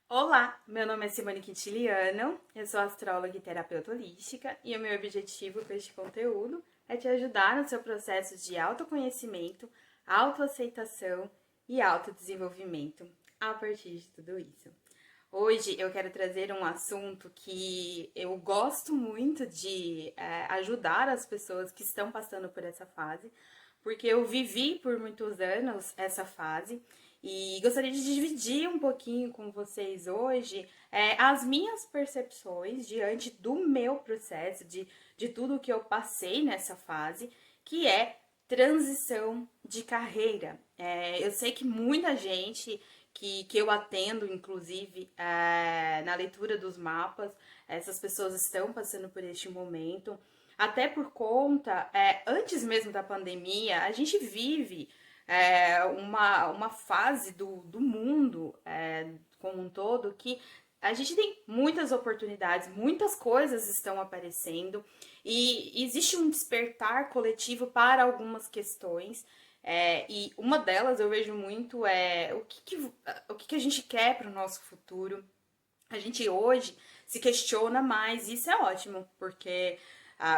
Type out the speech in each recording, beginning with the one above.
Olá, meu nome é Simone Quintiliano, eu sou astróloga e terapeuta holística e o meu objetivo com este conteúdo é te ajudar no seu processo de autoconhecimento, autoaceitação e autodesenvolvimento a partir de tudo isso. Hoje eu quero trazer um assunto que eu gosto muito de ajudar as pessoas que estão passando por essa fase, porque eu vivi por muitos anos essa fase e gostaria de dividir um pouquinho com vocês hoje as minhas percepções diante do meu processo, de tudo que eu passei nessa fase, que é transição de carreira. Eu sei que muita gente que eu atendo, inclusive, na leitura dos mapas, essas pessoas estão passando por este momento. Até por conta, antes mesmo da pandemia, a gente vive uma fase do mundo como um todo que a gente tem muitas oportunidades, muitas coisas estão aparecendo e existe um despertar coletivo para algumas questões. E uma delas eu vejo muito o que a gente quer para o nosso futuro. A gente hoje se questiona mais, e isso é ótimo, porque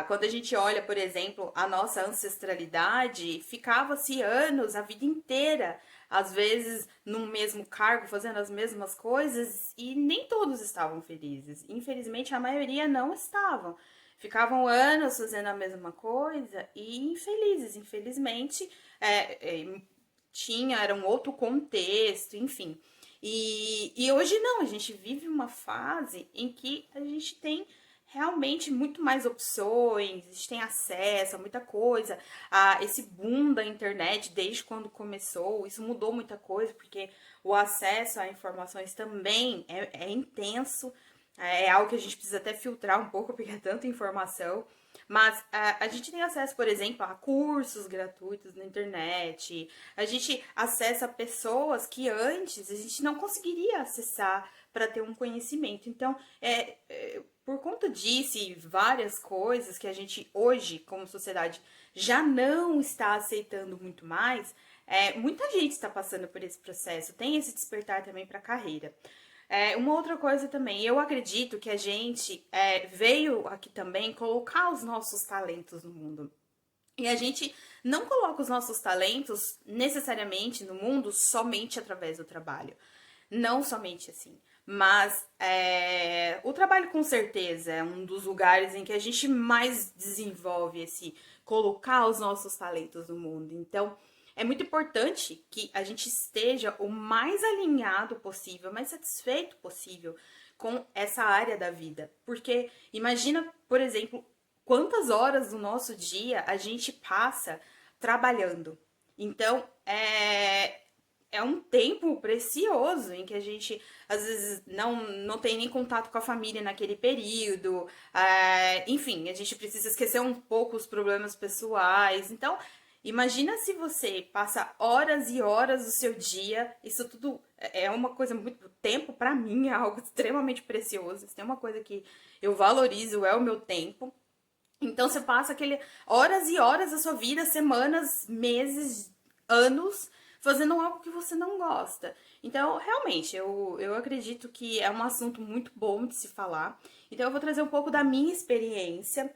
quando a gente olha, por exemplo, a nossa ancestralidade, ficava-se anos, a vida inteira, às vezes num mesmo cargo, fazendo as mesmas coisas, e nem todos estavam felizes. Infelizmente, a maioria não estavam. Ficavam anos fazendo a mesma coisa e infelizes. Infelizmente, era um outro contexto, enfim. E hoje não, a gente vive uma fase em que a gente tem realmente muito mais opções, a gente tem acesso a muita coisa, a esse boom da internet desde quando começou, isso mudou muita coisa, porque o acesso a informações também é intenso, é algo que a gente precisa até filtrar um pouco, porque é tanta informação. Mas a gente tem acesso, por exemplo, a cursos gratuitos na internet. A gente acessa pessoas que antes a gente não conseguiria acessar para ter um conhecimento. Então, por conta disso e várias coisas que a gente hoje, como sociedade, já não está aceitando muito mais, muita gente está passando por esse processo. Tem esse despertar também para a carreira. Uma outra coisa também, eu acredito que a gente veio aqui também colocar os nossos talentos no mundo. E a gente não coloca os nossos talentos necessariamente no mundo somente através do trabalho. Não somente assim. Mas o trabalho, com certeza, é um dos lugares em que a gente mais desenvolve esse colocar os nossos talentos no mundo. Então, é muito importante que a gente esteja o mais alinhado possível, mais satisfeito possível com essa área da vida. Porque imagina, por exemplo, quantas horas do nosso dia a gente passa trabalhando. Então, é um tempo precioso em que a gente às vezes não tem nem contato com a família naquele período. Enfim, a gente precisa esquecer um pouco os problemas pessoais. Então, imagina se você passa horas e horas do seu dia, isso tudo é uma coisa muito. Tempo, para mim, é algo extremamente precioso. Se tem uma coisa que eu valorizo, é o meu tempo. Então você passa aquele horas e horas da sua vida, semanas, meses, anos, fazendo algo que você não gosta. Então, realmente, eu acredito que é um assunto muito bom de se falar. Então, eu vou trazer um pouco da minha experiência.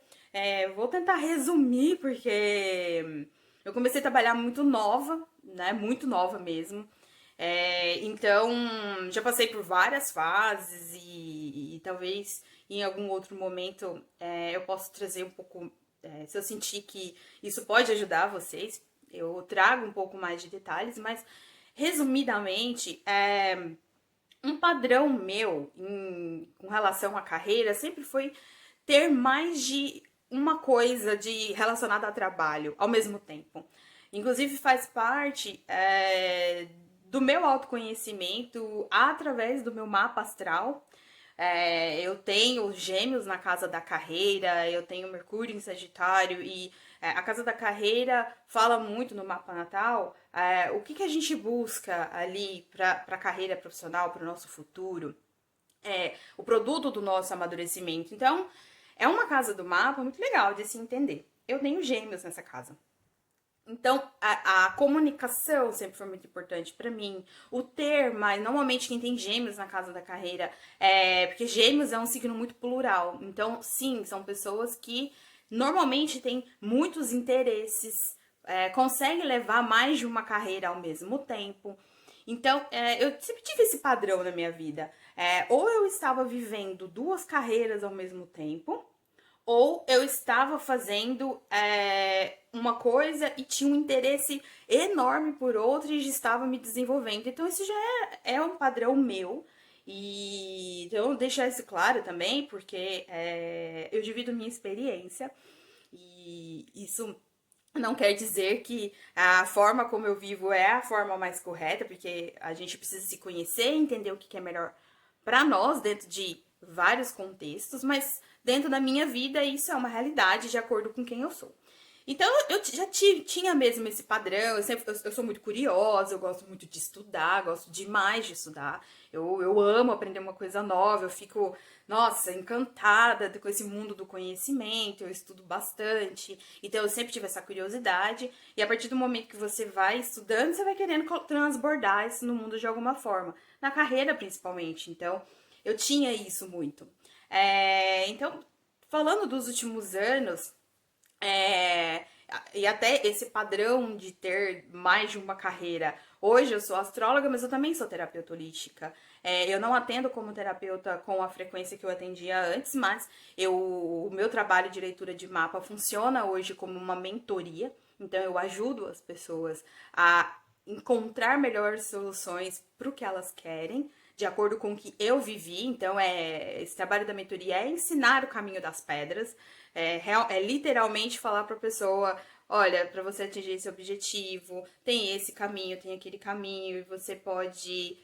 Vou tentar resumir, porque eu comecei a trabalhar muito nova, né? Muito nova mesmo. Então, já passei por várias fases e talvez em algum outro momento eu possa trazer um pouco, se eu sentir que isso pode ajudar vocês, eu trago um pouco mais de detalhes, mas resumidamente, um padrão meu com relação à carreira sempre foi ter mais de uma coisa relacionada a trabalho ao mesmo tempo. Inclusive faz parte do meu autoconhecimento através do meu mapa astral. Eu tenho gêmeos na casa da carreira, eu tenho Mercúrio em Sagitário e a casa da carreira fala muito no mapa natal o que a gente busca ali para a carreira profissional, para o nosso futuro, o produto do nosso amadurecimento. Então, é uma casa do mapa muito legal de se entender. Eu tenho gêmeos nessa casa. Então, a comunicação sempre foi muito importante pra mim. O ter, mas normalmente quem tem gêmeos na casa da carreira, porque gêmeos é um signo muito plural. Então, sim, são pessoas que normalmente têm muitos interesses, conseguem levar mais de uma carreira ao mesmo tempo. Então, eu sempre tive esse padrão na minha vida. Ou eu estava vivendo duas carreiras ao mesmo tempo, ou eu estava fazendo uma coisa e tinha um interesse enorme por outra e já estava me desenvolvendo. Então, isso já é um padrão meu. E então, deixar isso claro também, porque eu divido minha experiência e isso não quer dizer que a forma como eu vivo é a forma mais correta, porque a gente precisa se conhecer, entender o que é melhor para nós dentro de vários contextos, mas dentro da minha vida isso é uma realidade de acordo com quem eu sou. Então eu já tinha mesmo esse padrão, eu sou muito curiosa, eu gosto muito de estudar, gosto demais de estudar. Eu amo aprender uma coisa nova, eu fico, nossa, encantada com esse mundo do conhecimento, eu estudo bastante. Então eu sempre tive essa curiosidade, e a partir do momento que você vai estudando, você vai querendo transbordar isso no mundo de alguma forma, na carreira principalmente. Então eu tinha isso muito. Então, falando dos últimos anos, é, e até esse padrão de ter mais de uma carreira. Hoje eu sou astróloga, mas eu também sou terapeuta holística. Eu não atendo como terapeuta com a frequência que eu atendia antes, mas o meu trabalho de leitura de mapa funciona hoje como uma mentoria. Então eu ajudo as pessoas a encontrar melhores soluções para o que elas querem, de acordo com o que eu vivi. Então, esse trabalho da mentoria é ensinar o caminho das pedras, literalmente falar para a pessoa: olha, para você atingir esse objetivo, tem esse caminho, tem aquele caminho, e você pode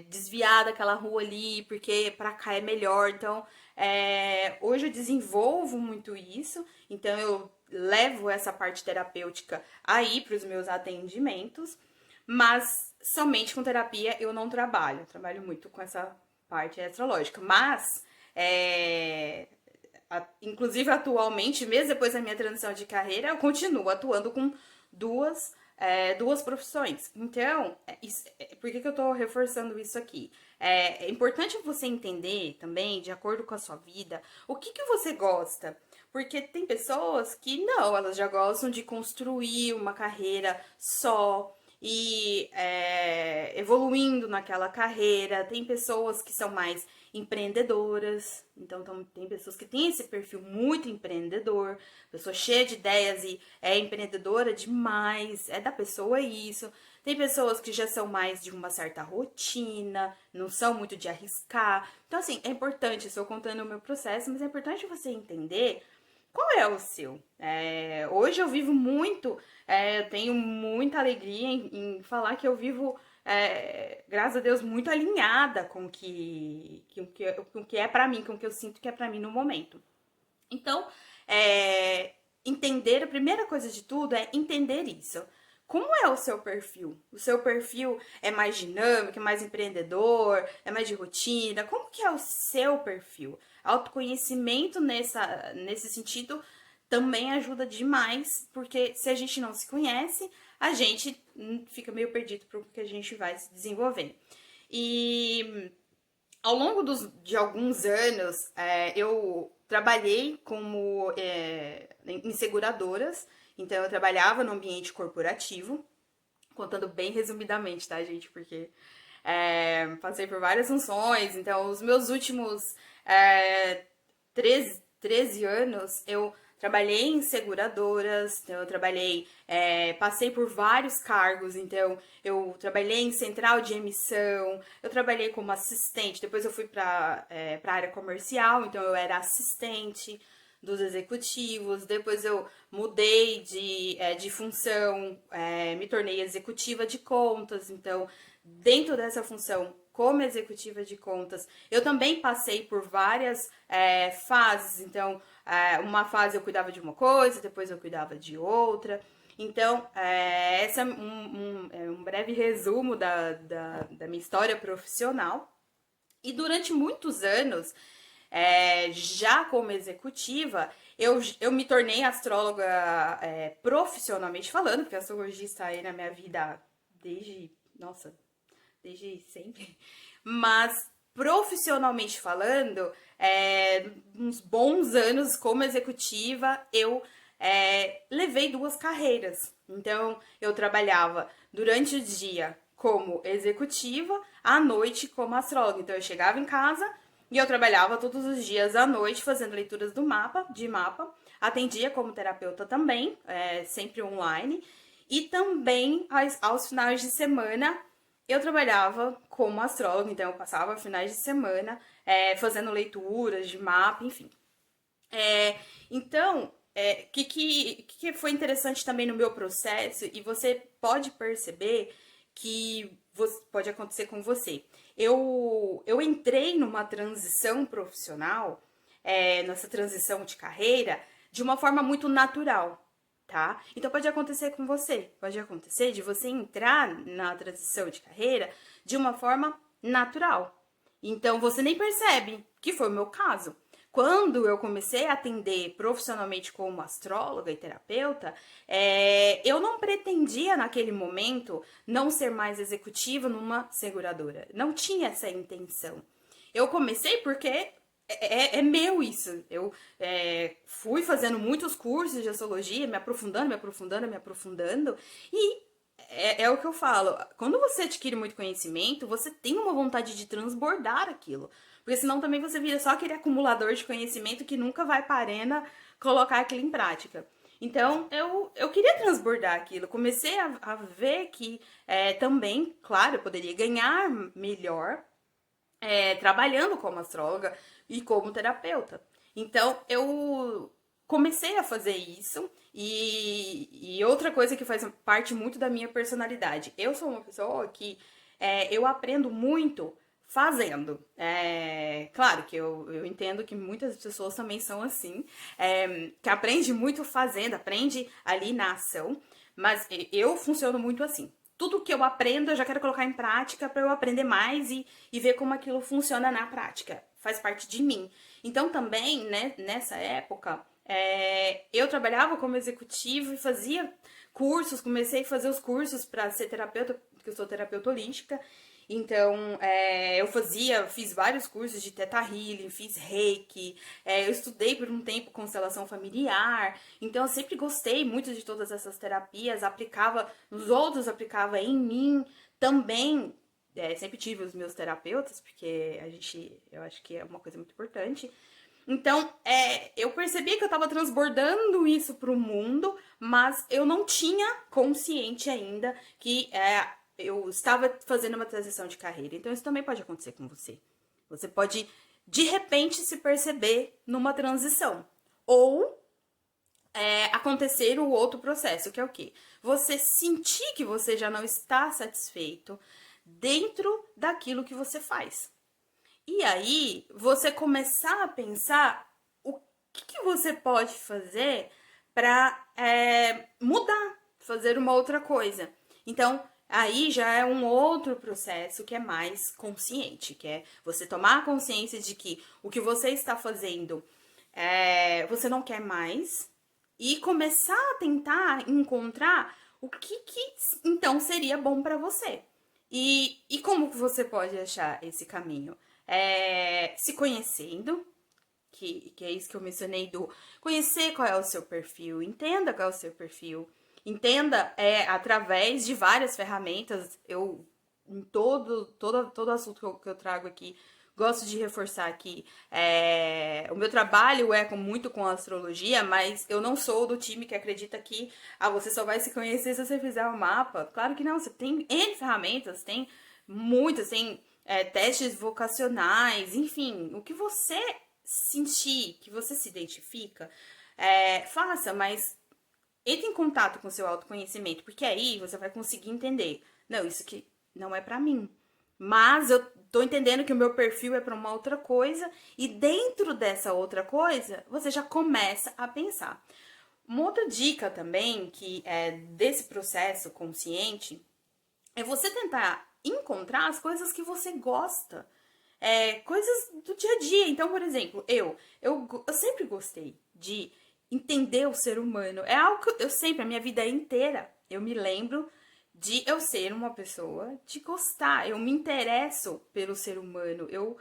desviar daquela rua ali, porque para cá é melhor. Então, hoje eu desenvolvo muito isso, então eu levo essa parte terapêutica aí para os meus atendimentos, mas somente com terapia eu não trabalho. Eu trabalho muito com essa parte astrológica. Mas, inclusive atualmente, mesmo depois da minha transição de carreira, eu continuo atuando com duas profissões. Então, por que eu tô reforçando isso aqui? É importante você entender também, de acordo com a sua vida, o que você gosta. Porque tem pessoas que não, elas já gostam de construir uma carreira só e evoluindo naquela carreira. Tem pessoas que são mais empreendedoras, então tem pessoas que têm esse perfil muito empreendedor, pessoa cheia de ideias e é empreendedora demais, é da pessoa isso. Tem pessoas que já são mais de uma certa rotina, não são muito de arriscar. Então, assim, é importante, estou contando o meu processo, mas é importante você entender qual é o seu. Hoje eu vivo muito, eu tenho muita alegria em falar que eu vivo, graças a Deus, muito alinhada com o que é pra mim, com o que eu sinto que é pra mim no momento. Então, entender, a primeira coisa de tudo é entender isso. Como é o seu perfil? O seu perfil é mais dinâmico, é mais empreendedor, é mais de rotina? Como que é o seu perfil? Autoconhecimento nesse sentido também ajuda demais, porque se a gente não se conhece, a gente fica meio perdido para o que a gente vai se desenvolvendo. E ao longo de alguns anos, eu trabalhei em seguradoras, então eu trabalhava no ambiente corporativo, contando bem resumidamente, tá, gente? Porque passei por várias funções, então os meus últimos 13 anos eu trabalhei em seguradoras, então eu passei por vários cargos, então eu trabalhei em central de emissão, eu trabalhei como assistente, depois eu fui para a área comercial, então eu era assistente dos executivos, depois eu mudei de função, me tornei executiva de contas, então dentro dessa função como executiva de contas, eu também passei por várias fases. Então, uma fase eu cuidava de uma coisa, depois eu cuidava de outra. Então, esse é um breve resumo da minha história profissional. E durante muitos anos, Já como executiva, eu me tornei astróloga profissionalmente falando, porque a astrologia está aí na minha vida desde, nossa, desde sempre. Mas profissionalmente falando, uns bons anos como executiva, eu levei 2 carreiras. Então, eu trabalhava durante o dia como executiva, à noite como astróloga. Então, eu chegava em casa e eu trabalhava todos os dias à noite fazendo leituras de mapa. Atendia como terapeuta também, sempre online. E também aos finais de semana eu trabalhava como astróloga, então eu passava finais de semana fazendo leituras de mapa, enfim. Então, que foi interessante também no meu processo, e você pode perceber que pode acontecer com você. Eu entrei numa transição profissional, nessa transição de carreira, de uma forma muito natural, tá? Então pode acontecer com você, pode acontecer de você entrar na transição de carreira de uma forma natural. Então você nem percebe, que foi o meu caso. Quando eu comecei a atender profissionalmente como astróloga e terapeuta, eu não pretendia naquele momento não ser mais executiva numa seguradora. Não tinha essa intenção. Eu comecei porque é meu isso. Eu fui fazendo muitos cursos de astrologia, me aprofundando, me aprofundando, me aprofundando, e é o que eu falo. Quando você adquire muito conhecimento, você tem uma vontade de transbordar aquilo. Porque senão também você vira só aquele acumulador de conhecimento que nunca vai para a arena colocar aquilo em prática. Então, eu queria transbordar aquilo. Comecei a ver que também, claro, eu poderia ganhar melhor trabalhando como astróloga e como terapeuta. Então, eu comecei a fazer isso. E outra coisa que faz parte muito da minha personalidade. Eu sou uma pessoa que eu aprendo muito fazendo. Claro que eu entendo que muitas pessoas também são assim, que aprende muito fazendo, aprende ali na ação, mas eu funciono muito assim. Tudo que eu aprendo eu já quero colocar em prática para eu aprender mais e ver como aquilo funciona na prática. Faz parte de mim. Então também, né, nessa época, eu trabalhava como executivo e fazia cursos, comecei a fazer os cursos para ser terapeuta, porque eu sou terapeuta holística. Então, fiz vários cursos de Theta Healing, fiz Reiki, eu estudei por um tempo constelação familiar, então eu sempre gostei muito de todas essas terapias, aplicava nos outros, aplicava em mim também. Sempre tive os meus terapeutas, porque eu acho que é uma coisa muito importante. Então, eu percebi que eu estava transbordando isso para o mundo, mas eu não tinha consciente ainda que eu estava fazendo uma transição de carreira. Então, isso também pode acontecer com você. Você pode, de repente, se perceber numa transição. Ou acontecer o outro processo, que é o quê? Você sentir que você já não está satisfeito dentro daquilo que você faz. E aí, você começar a pensar o que você pode fazer para mudar, fazer uma outra coisa. Então, aí já é um outro processo que é mais consciente, que é você tomar consciência de que o que você está fazendo você não quer mais e começar a tentar encontrar o que então seria bom para você. E como que você pode achar esse caminho? Se conhecendo, que é isso que eu mencionei do conhecer qual é o seu perfil, entenda qual é o seu perfil, entenda através de várias ferramentas. Eu, em todo assunto que eu trago aqui, gosto de reforçar que o meu trabalho muito com astrologia, mas eu não sou do time que acredita que você só vai se conhecer se você fizer o mapa. Claro que não, você tem N ferramentas, tem muitas, tem testes vocacionais, enfim, o que você sentir, que você se identifica, faça, mas entre em contato com o seu autoconhecimento, porque aí você vai conseguir entender, não, isso aqui não é pra mim, mas eu tô entendendo que o meu perfil é pra uma outra coisa, e dentro dessa outra coisa, você já começa a pensar. Uma outra dica também, que é desse processo consciente, é você tentar encontrar as coisas que você gosta. coisas do dia a dia. Então, por exemplo, eu sempre gostei de entender o ser humano. É algo que eu sempre, a minha vida inteira, eu me lembro de eu ser uma pessoa de gostar. Eu me interesso pelo ser humano. Eu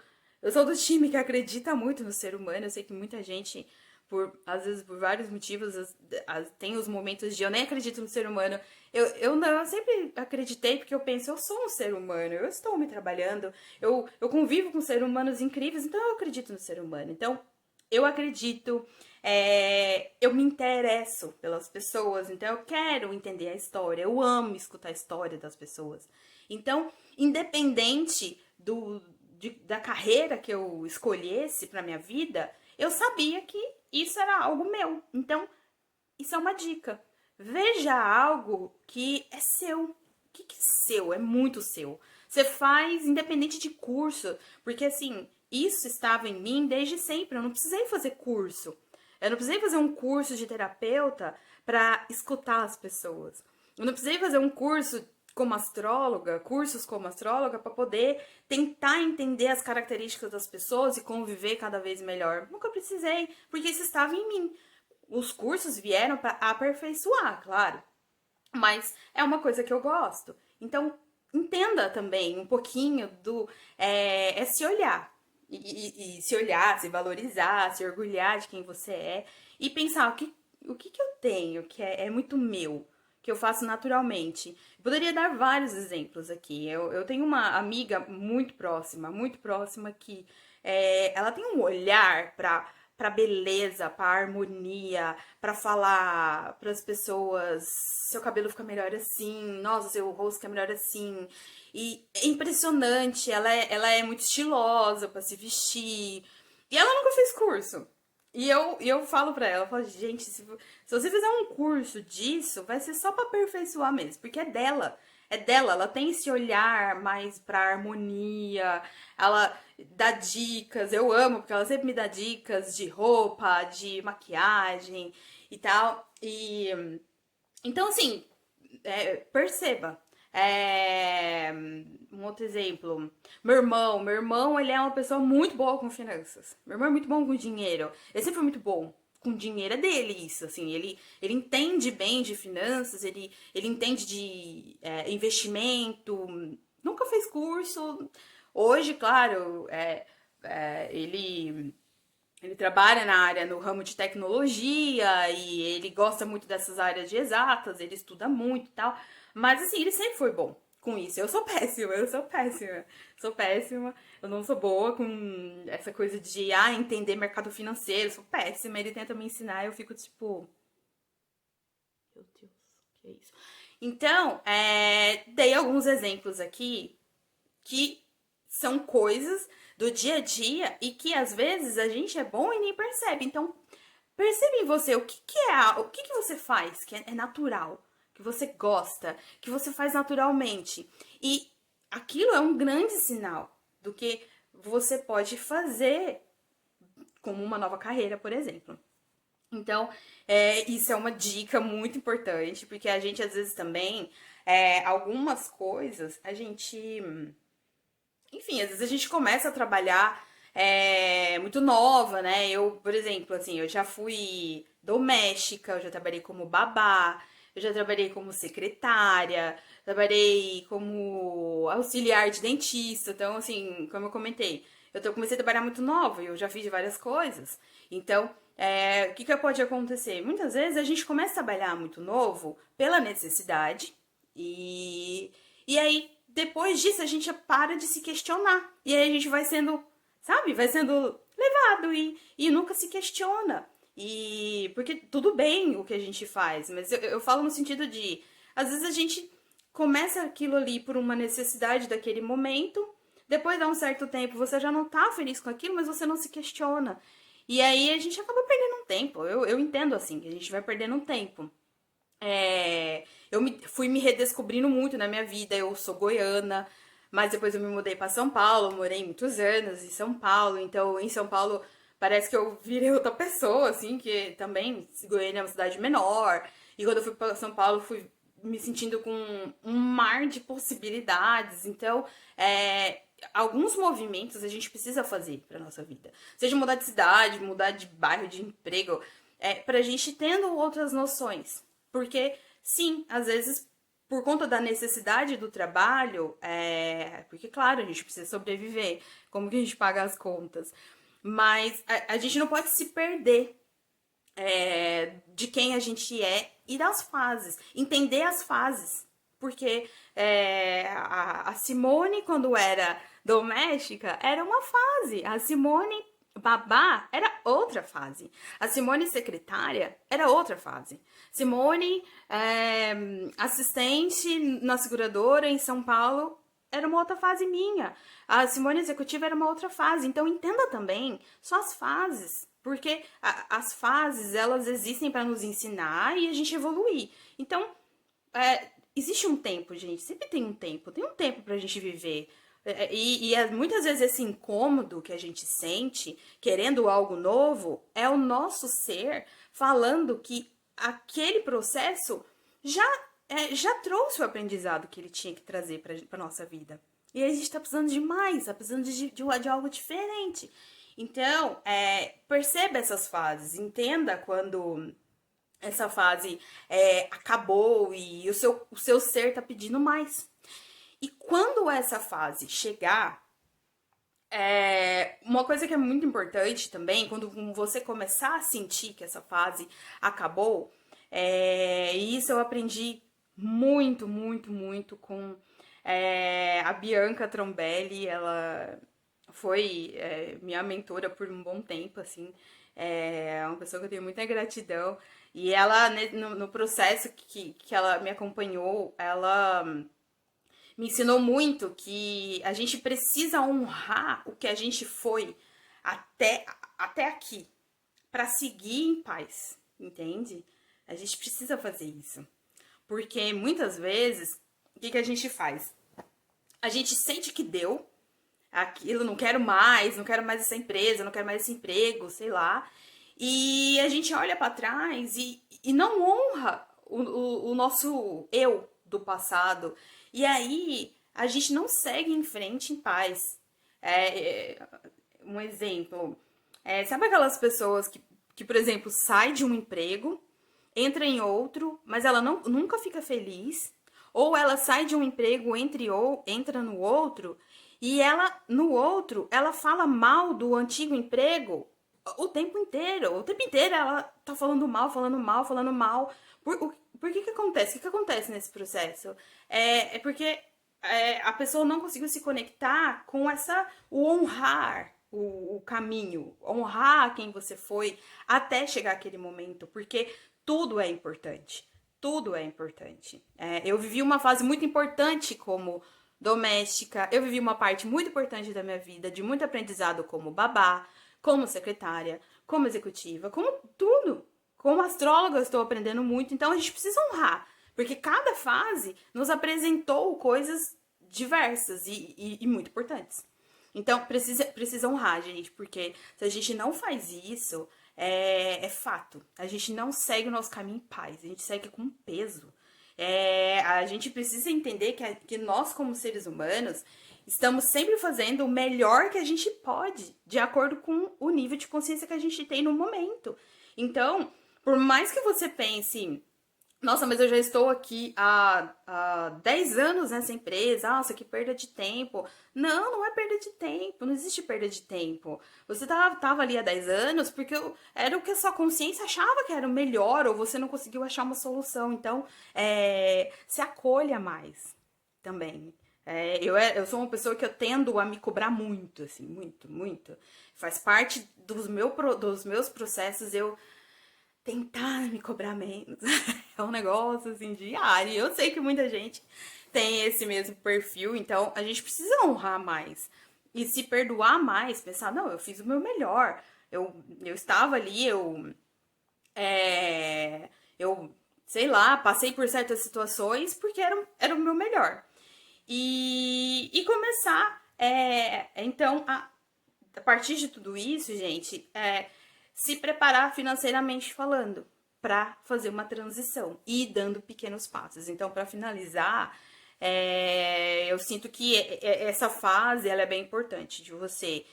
sou do time que acredita muito no ser humano. Eu sei que muita gente, às vezes por vários motivos, tem os momentos de eu nem acredito no ser humano. Eu não, eu sempre acreditei porque eu penso, eu sou um ser humano, eu estou me trabalhando, eu convivo com seres humanos incríveis, então eu acredito no ser humano. Então, eu acredito, eu me interesso pelas pessoas, então eu quero entender a história, eu amo escutar a história das pessoas. Então, independente da carreira que eu escolhesse para minha vida, eu sabia que isso era algo meu. Então, isso é uma dica. Veja algo que é seu. O que é seu? É muito seu. Você faz independente de curso, porque assim, isso estava em mim desde sempre. Eu não precisei fazer curso. Eu não precisei fazer um curso de terapeuta para escutar as pessoas. Eu não precisei fazer um curso como astróloga, cursos como astróloga, para poder tentar entender as características das pessoas e conviver cada vez melhor. Nunca precisei, porque isso estava em mim. Os cursos vieram para aperfeiçoar, claro, mas é uma coisa que eu gosto. Então, entenda também um pouquinho do se olhar. E se olhar, se valorizar, se orgulhar de quem você é e pensar o que eu tenho que é muito meu, que eu faço naturalmente. Poderia dar vários exemplos aqui. Eu tenho uma amiga muito próxima, que ela tem um olhar para beleza, para harmonia, para falar para as pessoas, seu cabelo fica melhor assim, nossa, seu rosto fica melhor assim. E é impressionante, ela é muito estilosa para se vestir. E ela nunca fez curso. E eu falo pra ela, eu falo, gente, se você fizer um curso disso, vai ser só pra aperfeiçoar mesmo, porque é dela. É dela, ela tem esse olhar mais pra harmonia, ela dá dicas, eu amo, porque ela sempre me dá dicas de roupa, de maquiagem e tal. Então, assim, perceba. Um outro exemplo. Meu irmão, ele é uma pessoa muito boa com finanças. Meu irmão é muito bom com dinheiro. Ele sempre foi muito bom com dinheiro. É dele isso, assim. Ele entende bem de finanças, ele entende de investimento. Nunca fez curso. Hoje, claro, ele trabalha na área, no ramo de tecnologia e ele gosta muito dessas áreas de exatas, ele estuda muito e tal. Mas assim, ele sempre foi bom com isso. Eu sou péssima, eu sou péssima. Sou péssima, eu não sou boa com essa coisa de entender mercado financeiro, sou péssima. Ele tenta me ensinar e eu fico tipo, meu Deus, que é isso? Então, dei alguns exemplos aqui que são coisas do dia a dia e que às vezes a gente é bom e nem percebe. Então, percebe em você o que você faz que é natural, que você gosta, que você faz naturalmente. E aquilo é um grande sinal do que você pode fazer como uma nova carreira, por exemplo. Então, isso é uma dica muito importante, porque a gente às vezes também, algumas coisas, enfim, às vezes a gente começa a trabalhar muito nova, né? Eu, por exemplo, assim, eu já fui doméstica, eu já trabalhei como babá, eu já trabalhei como secretária, trabalhei como auxiliar de dentista. Então, assim, como eu comentei, comecei a trabalhar muito nova e eu já fiz várias coisas. Então, o que pode acontecer? Muitas vezes a gente começa a trabalhar muito novo pela necessidade e aí depois disso a gente para de se questionar. E aí a gente vai sendo, sabe, vai sendo levado e nunca se questiona. E porque tudo bem o que a gente faz, mas eu falo no sentido de, às vezes a gente começa aquilo ali por uma necessidade daquele momento, depois de um certo tempo você já não tá feliz com aquilo, mas você não se questiona. E aí a gente acaba perdendo um tempo. Eu entendo assim, que a gente vai perdendo um tempo. Fui me redescobrindo muito na minha vida. Eu sou goiana, mas depois eu me mudei para São Paulo. Morei muitos anos em São Paulo. Então, em São Paulo, parece que eu virei outra pessoa, assim, que também Goiânia é uma cidade menor. E quando eu fui para São Paulo, fui me sentindo com um mar de possibilidades. Então, alguns movimentos a gente precisa fazer para nossa vida. Seja mudar de cidade, mudar de bairro, de emprego, pra gente tendo outras noções. Porque, sim, às vezes, por conta da necessidade do trabalho, porque, claro, a gente precisa sobreviver. Como que a gente paga as contas? Mas a gente não pode se perder de quem a gente é e das fases. Entender as fases. Porque a Simone, quando era doméstica, era uma fase. A Simone babá era outra fase. A Simone secretária era outra fase. Simone assistente na seguradora em São Paulo era uma outra fase minha. A Simone executiva era uma outra fase. Então entenda também só as fases, porque as fases elas existem para nos ensinar e a gente evoluir. Então existe um tempo, gente. Sempre tem um tempo pra gente viver. Muitas vezes esse incômodo que a gente sente, querendo algo novo, é o nosso ser falando que aquele processo já trouxe o aprendizado que ele tinha que trazer para nossa vida. E a gente está precisando de mais, está precisando de algo diferente. Então, perceba essas fases, entenda quando essa fase acabou e o seu ser tá pedindo mais. E quando essa fase chegar, uma coisa que é muito importante também, quando você começar a sentir que essa fase acabou, e isso eu aprendi muito, muito, muito com a Bianca Trombelli. Ela foi minha mentora por um bom tempo, assim. É uma pessoa que eu tenho muita gratidão. E ela, no processo que ela me acompanhou, ela me ensinou muito que a gente precisa honrar o que a gente foi até aqui, para seguir em paz, entende? A gente precisa fazer isso. Porque muitas vezes, o que a gente faz? A gente sente que deu aquilo, não quero mais essa empresa, não quero mais esse emprego, sei lá. E a gente olha para trás e não honra o nosso eu do passado. E aí a gente não segue em frente em paz. Um exemplo, sabe aquelas pessoas que, por exemplo, sai de um emprego, entra em outro, mas ela nunca fica feliz, ou ela sai de um emprego, entra no outro, e ela, no outro, ela fala mal do antigo emprego o tempo inteiro. O tempo inteiro ela tá falando mal, falando mal, falando mal. Por que acontece? O que acontece nesse processo? É porque a pessoa não conseguiu se conectar com o honrar o caminho, honrar quem você foi até chegar aquele momento, porque tudo é importante. Tudo é importante. Eu vivi uma fase muito importante como doméstica, eu vivi uma parte muito importante da minha vida, de muito aprendizado como babá, como secretária, como executiva, como tudo. Como astróloga, eu estou aprendendo muito, então a gente precisa honrar, porque cada fase nos apresentou coisas diversas e muito importantes. Então, precisa honrar, gente, porque se a gente não faz isso, é fato. A gente não segue o nosso caminho em paz, a gente segue com peso. A gente precisa entender que nós, como seres humanos, estamos sempre fazendo o melhor que a gente pode, de acordo com o nível de consciência que a gente tem no momento. Então, por mais que você pense, nossa, mas eu já estou aqui há 10 anos nessa empresa, nossa, que perda de tempo. Não, não é perda de tempo, não existe perda de tempo. Você tava ali há 10 anos porque era o que a sua consciência achava que era o melhor, ou você não conseguiu achar uma solução. Então, se acolha mais também. Eu sou uma pessoa que eu tendo a me cobrar muito, assim, muito, muito. Faz parte dos meus processos eu tentar me cobrar menos. É um negócio, assim, diário. Eu sei que muita gente tem esse mesmo perfil, então a gente precisa honrar mais. E se perdoar mais, pensar, não, eu fiz o meu melhor. Eu estava ali, eu, sei lá, passei por certas situações porque era o meu melhor. E começar, então, a partir de tudo isso, gente, se preparar financeiramente falando para fazer uma transição e ir dando pequenos passos. Então, para finalizar, eu sinto que essa fase ela é bem importante, de você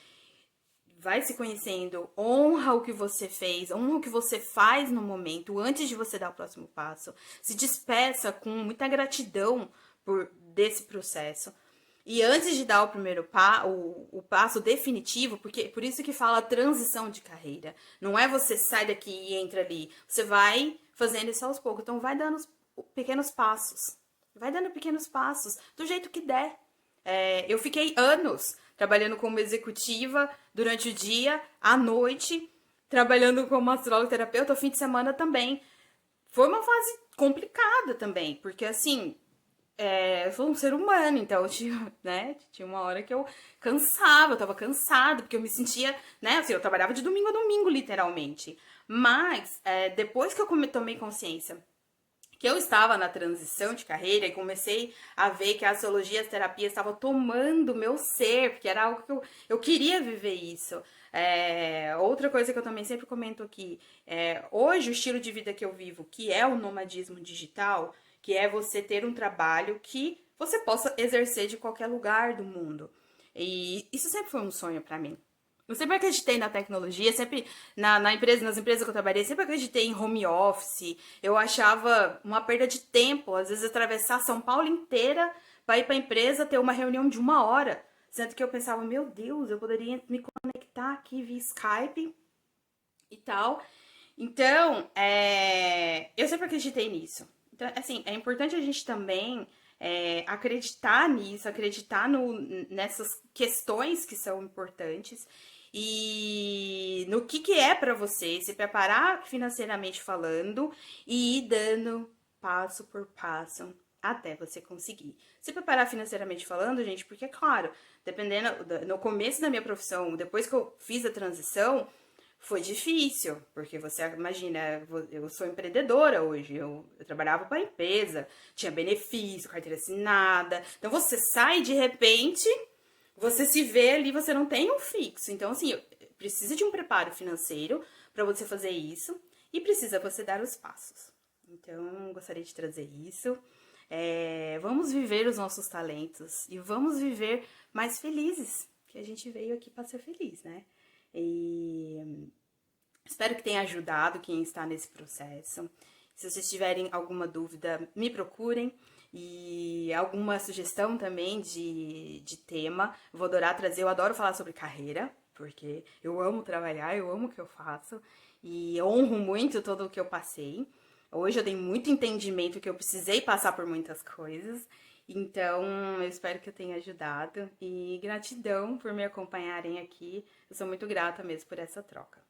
vai se conhecendo, honra o que você fez, honra o que você faz no momento, antes de você dar o próximo passo. Se despeça com muita gratidão por desse processo. E antes de dar o primeiro o passo definitivo, porque por isso que fala transição de carreira. Não é você sai daqui e entra ali. Você vai fazendo isso aos poucos. Então vai dando pequenos passos. Vai dando pequenos passos, do jeito que der. Eu fiquei anos trabalhando como executiva durante o dia, à noite, trabalhando como astrólogo terapeuta, ao fim de semana também. Foi uma fase complicada também, porque assim, eu sou um ser humano, então eu tinha, né, tinha uma hora que eu cansava, eu tava cansada, porque eu me sentia, né, assim, eu trabalhava de domingo a domingo, literalmente. Mas, depois que eu tomei consciência que eu estava na transição de carreira e comecei a ver que a astrologia e as terapias estavam tomando o meu ser, porque era algo que eu queria viver isso. Outra coisa que eu também sempre comento aqui, hoje o estilo de vida que eu vivo, que é o nomadismo digital, que é você ter um trabalho que você possa exercer de qualquer lugar do mundo. E isso sempre foi um sonho para mim. Eu sempre acreditei na tecnologia, sempre na empresa, nas empresas que eu trabalhei, sempre acreditei em home office. Eu achava uma perda de tempo, às vezes atravessar São Paulo inteira para ir para a empresa ter uma reunião de 1 hora. Sendo que eu pensava, meu Deus, eu poderia me conectar aqui via Skype e tal. Então, eu sempre acreditei nisso. Então, assim, é importante a gente também acreditar nisso, acreditar nessas questões que são importantes e no que é para você se preparar financeiramente falando e ir dando passo por passo até você conseguir. Se preparar financeiramente falando, gente, porque, claro, dependendo, no começo da minha profissão, depois que eu fiz a transição, foi difícil, porque você imagina, eu sou empreendedora hoje, eu trabalhava para a empresa, tinha benefício, carteira assinada. Então você sai de repente, você se vê ali, você não tem um fixo. Então, assim, precisa de um preparo financeiro para você fazer isso e precisa você dar os passos. Então, gostaria de trazer isso. Vamos viver os nossos talentos e vamos viver mais felizes, que a gente veio aqui para ser feliz, né? E espero que tenha ajudado quem está nesse processo. Se vocês tiverem alguma dúvida, me procurem. E alguma sugestão também de tema, vou adorar trazer. Eu adoro falar sobre carreira, porque eu amo trabalhar, eu amo o que eu faço. E honro muito todo o que eu passei. Hoje eu dei muito entendimento que eu precisei passar por muitas coisas. Então, eu espero que eu tenha ajudado. E gratidão por me acompanharem aqui. Eu sou muito grata mesmo por essa troca.